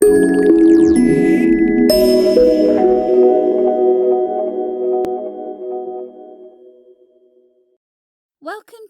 Welcome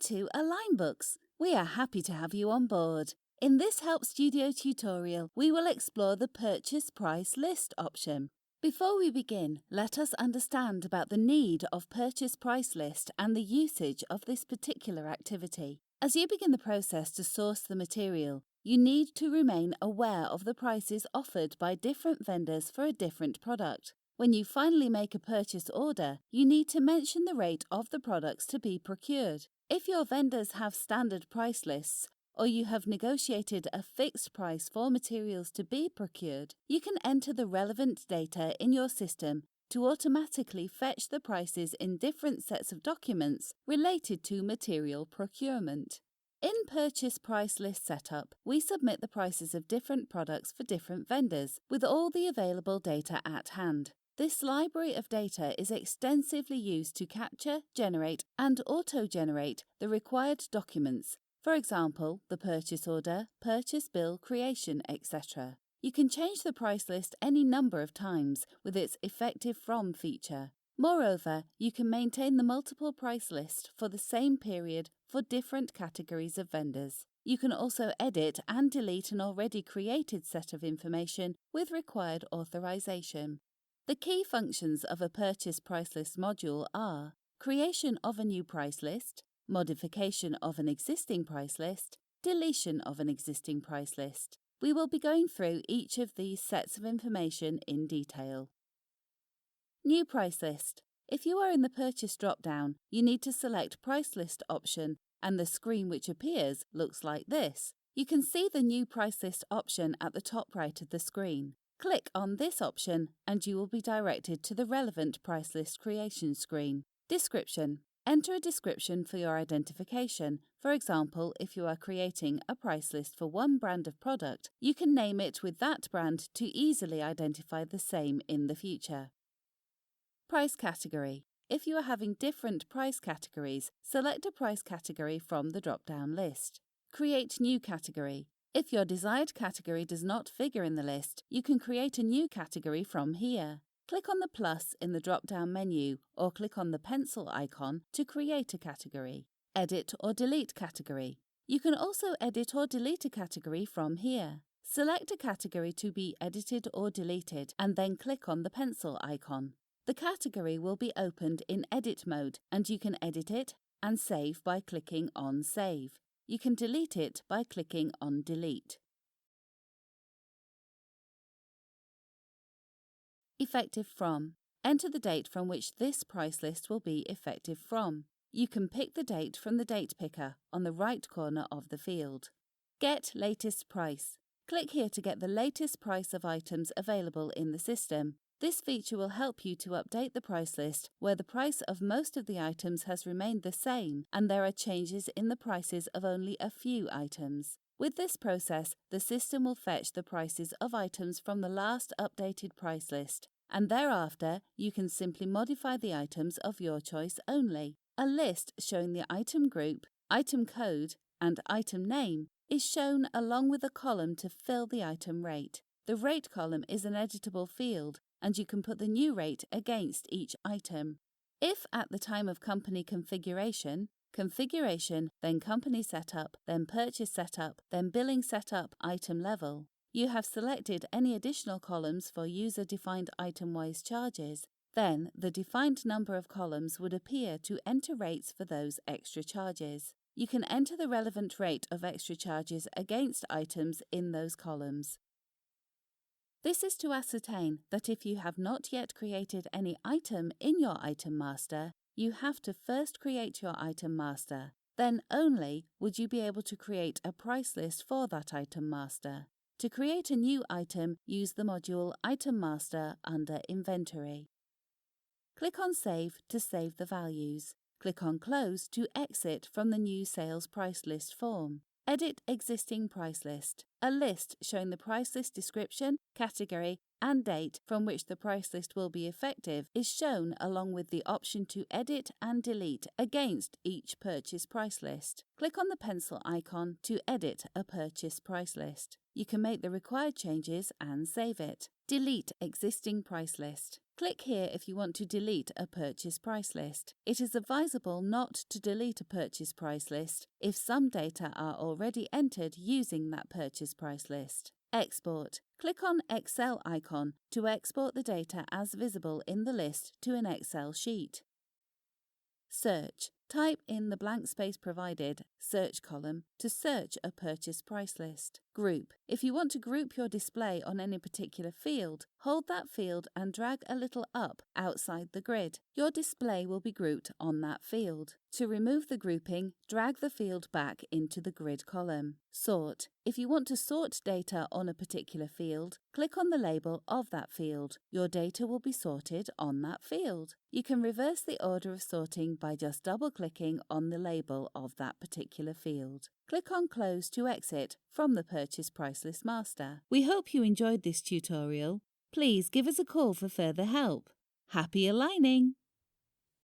to AlignBooks. We are happy to have you on board. In this Help Studio tutorial, we will explore the Purchase Price List option. Before we begin, let us understand about the need of Purchase Price List and the usage of this particular activity. As you begin the process to source the material, you need to remain aware of the prices offered by different vendors for a different product. When you finally make a purchase order, you need to mention the rate of the products to be procured. If your vendors have standard price lists, or you have negotiated a fixed price for materials to be procured, you can enter the relevant data in your system to automatically fetch the prices in different sets of documents related to material procurement. In Purchase Price List Setup, we submit the prices of different products for different vendors with all the available data at hand. This library of data is extensively used to capture, generate, and auto-generate the required documents, for example, the purchase order, purchase bill creation, etc. You can change the price list any number of times with its Effective From feature. Moreover, you can maintain the multiple price list for the same period for different categories of vendors. You can also edit and delete an already created set of information with required authorization. The key functions of a Purchase Price List module are creation of a new price list, modification of an existing price list, deletion of an existing price list. We will be going through each of these sets of information in detail. New price list. If you are in the Purchase drop-down, you need to select Price List option, and the screen which appears looks like this. You can see the New Price List option at the top right of the screen. Click on this option and you will be directed to the relevant price list creation screen. Description. Enter a description for your identification. For example, if you are creating a price list for one brand of product, you can name it with that brand to easily identify the same in the future. Price category. If you are having different price categories, select a price category from the drop-down list. Create new category. If your desired category does not figure in the list, you can create a new category from here. Click on the plus in the drop-down menu or click on the pencil icon to create a category. Edit or delete category. You can also edit or delete a category from here. Select a category to be edited or deleted and then click on the pencil icon. The category will be opened in edit mode and you can edit it and save by clicking on Save. You can delete it by clicking on Delete. Effective From. Enter the date from which this price list will be effective from. You can pick the date from the date picker on the right corner of the field. Get Latest Price. Click here to get the latest price of items available in the system. This feature will help you to update the price list where the price of most of the items has remained the same and there are changes in the prices of only a few items. With this process, the system will fetch the prices of items from the last updated price list, and thereafter you can simply modify the items of your choice only. A list showing the item group, item code, and item name is shown along with a column to fill the item rate. The rate column is an editable field, and you can put the new rate against each item. If at the time of company configuration, then company setup, then purchase setup, then billing setup, item level, you have selected any additional columns for user-defined item-wise charges, then the defined number of columns would appear to enter rates for those extra charges. You can enter the relevant rate of extra charges against items in those columns. This is to ascertain that if you have not yet created any item in your item master, you have to first create your item master. Then only would you be able to create a price list for that item master. To create a new item, use the module Item Master under Inventory. Click on Save to save the values. Click on Close to exit from the new sales price list form. Edit existing price list. A list showing the price list description, category, and date from which the price list will be effective is shown along with the option to edit and delete against each purchase price list. Click on the pencil icon to edit a purchase price list. You can make the required changes and save it. Delete existing price list. Click here if you want to delete a purchase price list. It is advisable not to delete a purchase price list if some data are already entered using that purchase price list. Export. Click on Excel icon to export the data as visible in the list to an Excel sheet. Search. Type in the blank space provided, search column, to search a purchase price list. Group. If you want to group your display on any particular field, hold that field and drag a little up outside the grid. Your display will be grouped on that field. To remove the grouping, drag the field back into the grid column. Sort. If you want to sort data on a particular field, click on the label of that field. Your data will be sorted on that field. You can reverse the order of sorting by just double-clicking on the label of that particular field. Click on Close to exit from the Purchase Price List Master. We hope you enjoyed this tutorial. Please give us a call for further help. Happy aligning!